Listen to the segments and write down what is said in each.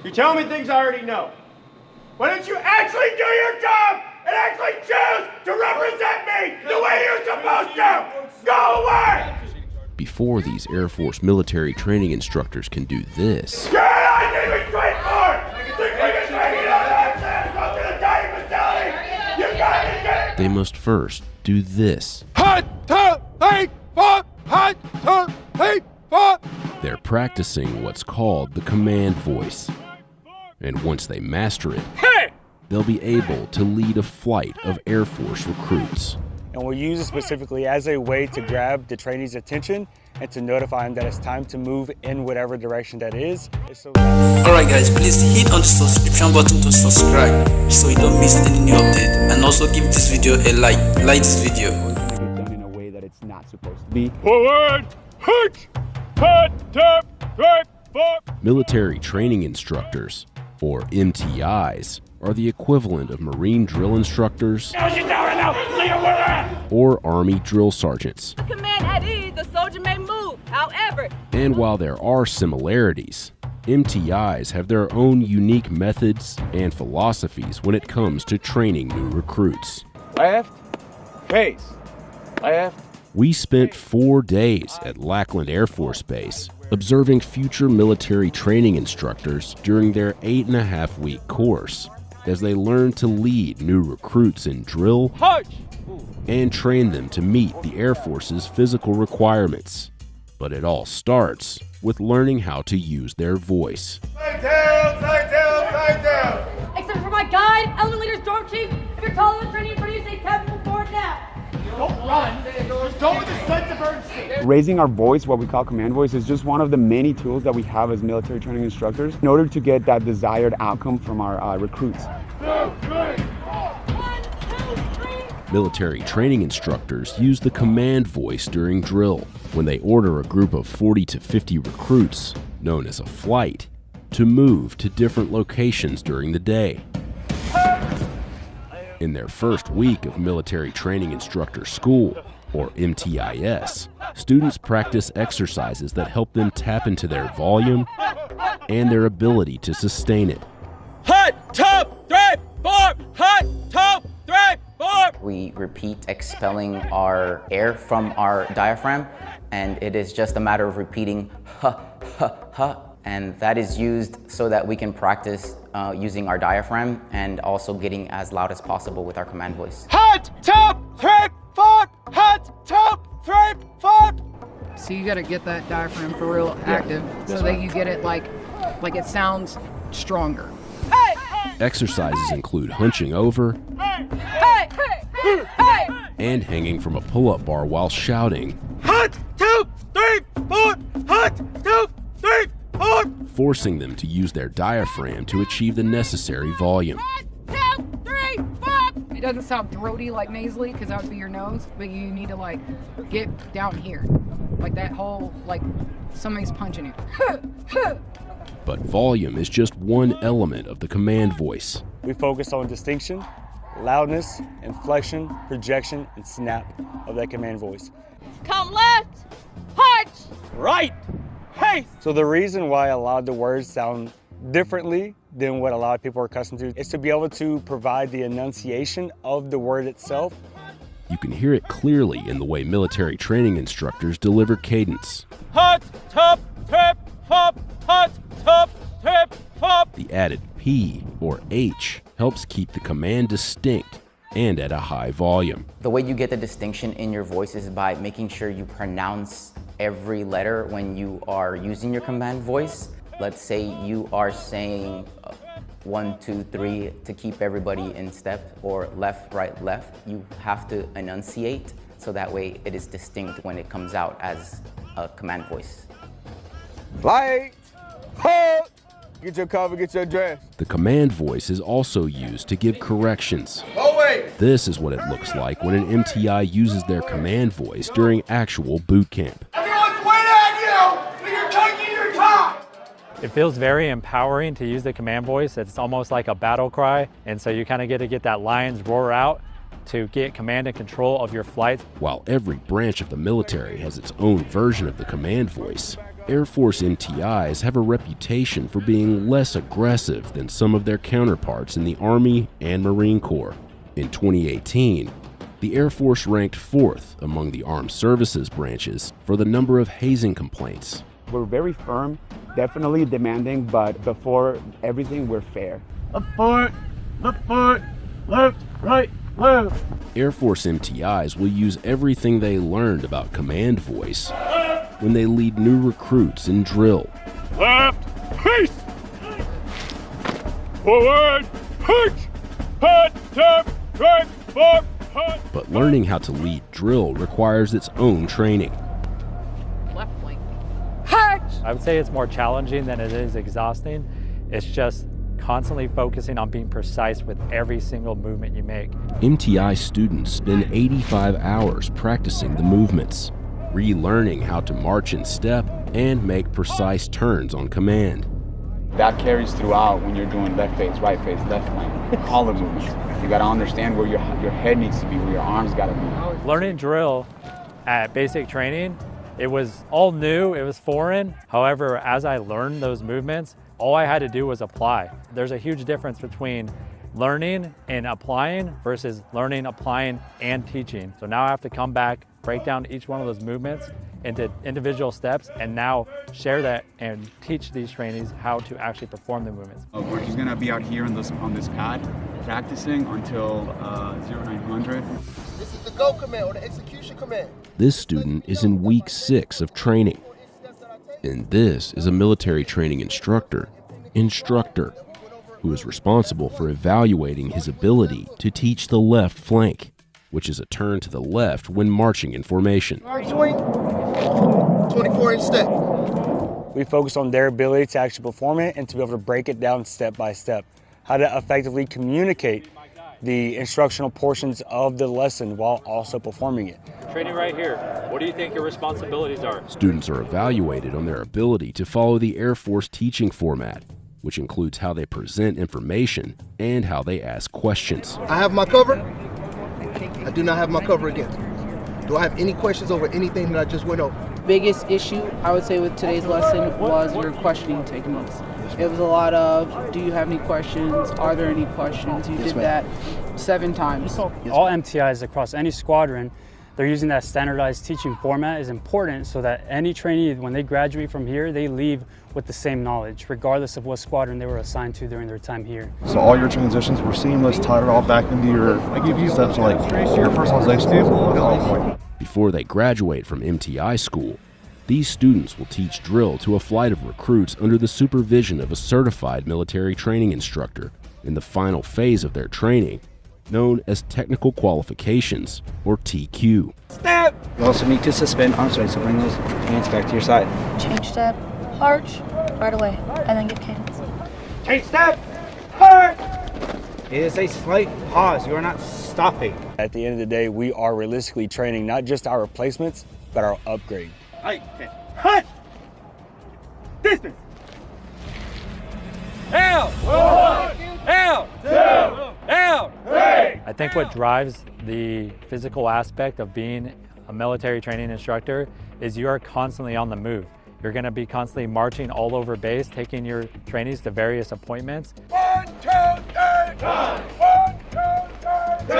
You're telling me things I already know. Why don't you actually do your job and actually choose to represent me the way you're supposed to? Go away! Before these Air Force military training instructors can do this, You're not even straightforward! they must first do this. 1, 2, 3, 4, 1, 2, 3, 4. They're practicing what's called the command voice. And once they master it, they'll be able to lead a flight of Air Force recruits. And we'll use it specifically as a way to grab the trainee's attention and to notify them that it's time to move in whatever direction that is. Alright guys, please hit on the subscription button to subscribe so you don't miss any new update, and also give this video a like this video. It's going to get done in a way that it's not supposed to be. Forward, hitch, hut, tap, right, forward. Military training instructors, or MTIs, are the equivalent of Marine drill instructors or Army drill sergeants. Command at ease, the soldier may move. However, and while there are similarities, MTIs have their own unique methods and philosophies when it comes to training new recruits. Left, face, left. We spent 4 days at Lackland Air Force Base observing future military training instructors during their 8.5-week course as they learn to lead new recruits in drill and train them to meet the Air Force's physical requirements. But it all starts with learning how to use their voice. Side down, side down, side down! except for my guide, element leader, storm chief, if you're taller than training for you, say 10 forward now. Don't run, just go with a sense of urgency. Raising our voice, what we call command voice, is just one of the many tools that we have as military training instructors in order to get that desired outcome from our recruits. 2, 3. Military training instructors use the command voice during drill when they order a group of 40 to 50 recruits, known as a flight, to move to different locations during the day. In their first week of military training instructor school, or MTIS, students practice exercises that help them tap into their volume and their ability to sustain it. Hut, top, 3, 4, hut, top, 3, 4. We repeat expelling our air from our diaphragm, and it is just a matter of repeating ha, ha, ha, and that is used so that we can practice using our diaphragm and also getting as loud as possible with our command voice. Hut, top, 3, 4, hut, top, 3, 4. So you got to get that diaphragm for real active so that you get it like it sounds stronger. Exercises include hunching over and hanging from a pull-up bar while shouting, Hut, 2, 3, 4, hut, 2, 3, 4. forcing them to use their diaphragm to achieve the necessary volume. 1, 2, 3, 4. It doesn't sound throaty like nasally because that would be your nose, but you need to get down here. Like that whole, somebody's punching you. But volume is just one element of the command voice. We focus on distinction, loudness, inflection, projection, and snap of that command voice. Come left, punch. Right, hey. So the reason why a lot of the words sound differently than what a lot of people are accustomed to is to be able to provide the enunciation of the word itself. You can hear it clearly in the way military training instructors deliver cadence. Hut, top, trip, hop, hut, top, trip, hop. The added P or H helps keep the command distinct and at a high volume. The way you get the distinction in your voice is by making sure you pronounce every letter when you are using your command voice. Let's say you are saying 1, 2, 3 to keep everybody in step, or left, right, left. You have to enunciate so that way it is distinct when it comes out as a command voice. Flight, halt. Get your cover, get your dress. The command voice is also used to give corrections. Oh, wait! This is what it looks like when an MTI uses their command voice during actual boot camp. Everyone's waiting at you, but you're taking your time! It feels very empowering to use the command voice. It's almost like a battle cry, and so you kind of get to get that lion's roar out to get command and control of your flight. While every branch of the military has its own version of the command voice, Air Force MTIs have a reputation for being less aggressive than some of their counterparts in the Army and Marine Corps. In 2018, the Air Force ranked 4th among the armed services branches for the number of hazing complaints. We're very firm, definitely demanding, but before everything, we're fair. Left foot, left, right, left. Air Force MTIs will use everything they learned about command voice when they lead new recruits in drill. Left, peace. Forward, punch, hut, tap, right, fork, hut. But learning how to lead drill requires its own training. Left flank. I would say it's more challenging than it is exhausting. It's just constantly focusing on being precise with every single movement you make. MTI students spend 85 hours practicing the movements, relearning how to march in step and make precise turns on command. That carries throughout when you're doing left face, left flank, collar movements. You gotta understand where your head needs to be, where your arms gotta be. Learning drill at basic training, it was all new, it was foreign. However, as I learned those movements, all I had to do was apply. There's a huge difference between learning and applying versus learning, applying, and teaching. So now I have to come back, break down each one of those movements into individual steps, and now share that and teach these trainees how to actually perform the movements. He's gonna be out here on this pad, practicing until 0900. This is the go command or the execution command. This student is in week 6 of training. And this is a military training instructor, Instructor, who is responsible for evaluating his ability to teach the left flank, which is a turn to the left when marching in formation. March swing, 24-inch step. We focus on their ability to actually perform it and to be able to break it down step by step. How to effectively communicate the instructional portions of the lesson while also performing it. Training right here. What do you think your responsibilities are? Students are evaluated on their ability to follow the Air Force teaching format, which includes how they present information and how they ask questions. I have my cover. I do not have my cover again. Do I have any questions over anything that I just went over? Biggest issue I would say with today's lesson was your questioning techniques. It was a lot of, do you have any questions? Are there any questions? You did that 7 times. All MTIs across any squadron, they're using that standardized teaching format is important so that any trainee, when they graduate from here, they leave with the same knowledge, regardless of what squadron they were assigned to during their time here. So all your transitions were seamless, tied it all back into your steps, like your first one's execute. Before they graduate from MTI school, these students will teach drill to a flight of recruits under the supervision of a certified military training instructor in the final phase of their training, known as Technical Qualifications, or TQ. Step! You also need to suspend arm swing, so bring those hands back to your side. Change step, arch, right away, and then get cadence. Change step, arch! It is a slight pause, you are not stopping. At the end of the day, we are realistically training not just our replacements, but our upgrade. Height, hut! Distance! Out! Out! Out! I think what drives the physical aspect of being a military training instructor is you are constantly on the move. You're going to be constantly marching all over base, taking your trainees to various appointments. 1, 2, 3! 1, 2, 3!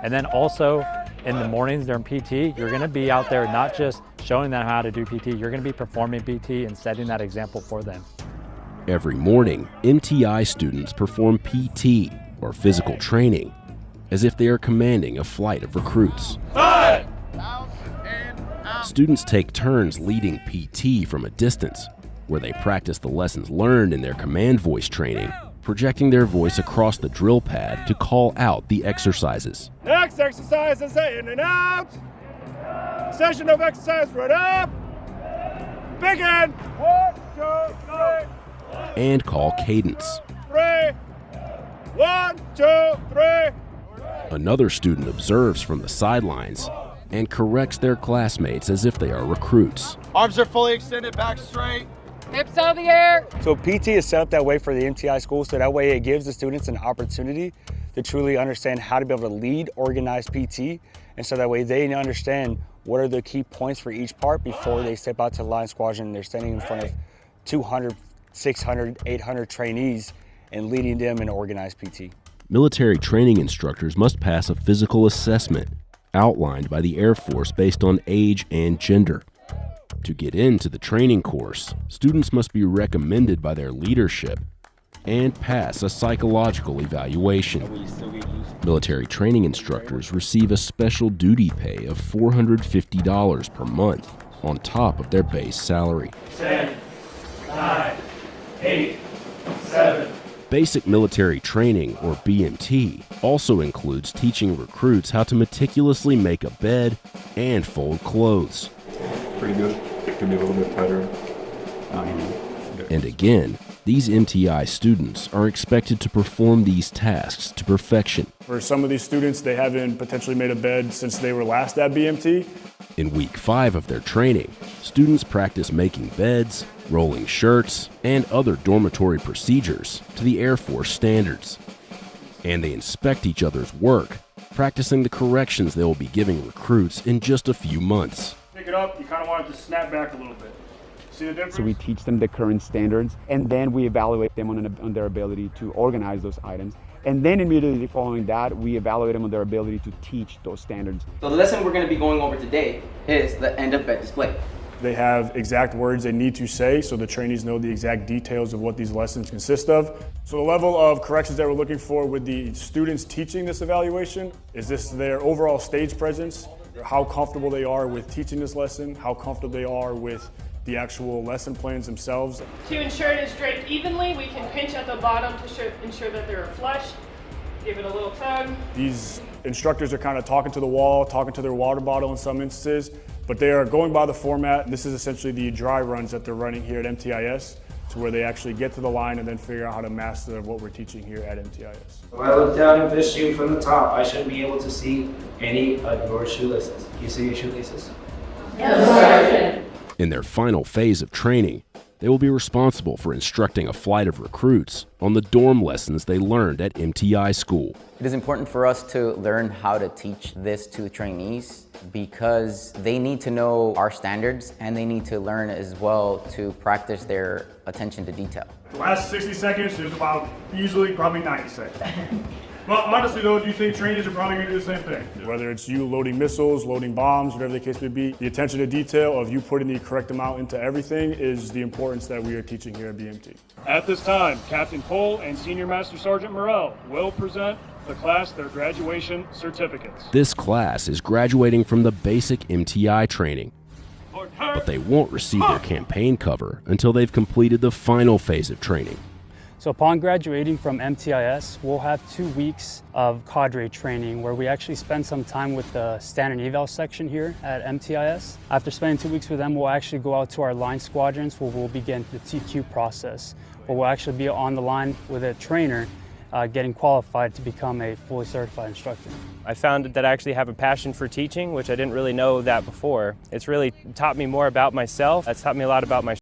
And then also in the mornings during PT, you're going to be out there not just showing them how to do PT, you're going to be performing PT and setting that example for them. Every morning, MTI students perform PT, or physical training, as if they are commanding a flight of recruits. Students take turns leading PT from a distance, where they practice the lessons learned in their command voice training, projecting their voice across the drill pad to call out the exercises. Next exercise is in and out. Session of exercise right up. Begin. 1, 2, 3. And call cadence. 3. 1, 2, 3. Another student observes from the sidelines and corrects their classmates as if they are recruits. Arms are fully extended, back straight. Hips out of the air. So PT is set up that way for the MTI school, so that way it gives the students an opportunity to truly understand how to be able to lead organized PT And so that way they understand what are the key points for each part before they step out to line squadron. They're standing in front of 200, 600, 800 trainees and leading them in organized PT. Military training instructors must pass a physical assessment outlined by the Air Force based on age and gender. To get into the training course, students must be recommended by their leadership and pass a psychological evaluation. Military training instructors receive a special duty pay of $450 per month on top of their base salary. 10, 9, 8, 7. Basic military training, or BMT, also includes teaching recruits how to meticulously make a bed and fold clothes. Pretty good. Could be a little bit tighter. And again, these MTI students are expected to perform these tasks to perfection. For some of these students, they haven't potentially made a bed since they were last at BMT. In week 5 of their training, students practice making beds, rolling shirts, and other dormitory procedures to the Air Force standards. And they inspect each other's work, practicing the corrections they will be giving recruits in just a few months. Pick it up, you kind of want it to snap back a little bit. See the difference? So we teach them the current standards, and then we evaluate them on their ability to organize those items. And then immediately following that, we evaluate them on their ability to teach those standards. So the lesson we're going to be going over today is the end of bed display. They have exact words they need to say, so the trainees know the exact details of what these lessons consist of. So the level of corrections that we're looking for with the students teaching this evaluation, is this their overall stage presence, how comfortable they are with teaching this lesson, how comfortable they are with the actual lesson plans themselves. To ensure it is draped evenly, we can pinch at the bottom to ensure that they're flush. Give it a little tug. These instructors are kind of talking to the wall, talking to their water bottle in some instances, but they are going by the format. This is essentially the dry runs that they're running here at MTIS, to where they actually get to the line and then figure out how to master what we're teaching here at MTIS. If I look down at this shoe from the top, I should be able to see any of your shoelaces. Can you see your shoelaces? Yes, Sergeant. In their final phase of training, they will be responsible for instructing a flight of recruits on the dorm lessons they learned at MTI school. It is important for us to learn how to teach this to trainees because they need to know our standards and they need to learn as well to practice their attention to detail. The last 60 seconds is about usually probably 90 seconds. Well, honestly though, do you think trainees are probably going to do the same thing? Whether it's you loading missiles, loading bombs, whatever the case may be, the attention to detail of you putting the correct amount into everything is the importance that we are teaching here at BMT. At this time, Captain Cole and Senior Master Sergeant Morrell will present the class their graduation certificates. This class is graduating from the basic MTI training, but they won't receive their campaign cover until they've completed the final phase of training. So upon graduating from MTIS, we'll have 2 weeks of cadre training where we actually spend some time with the standard eval section here at MTIS. After spending 2 weeks with them, we'll actually go out to our line squadrons where we'll begin the TQ process, where we'll actually be on the line with a trainer getting qualified to become a fully certified instructor. I found that I actually have a passion for teaching, which I didn't really know that before. It's really taught me more about myself. It's taught me a lot about my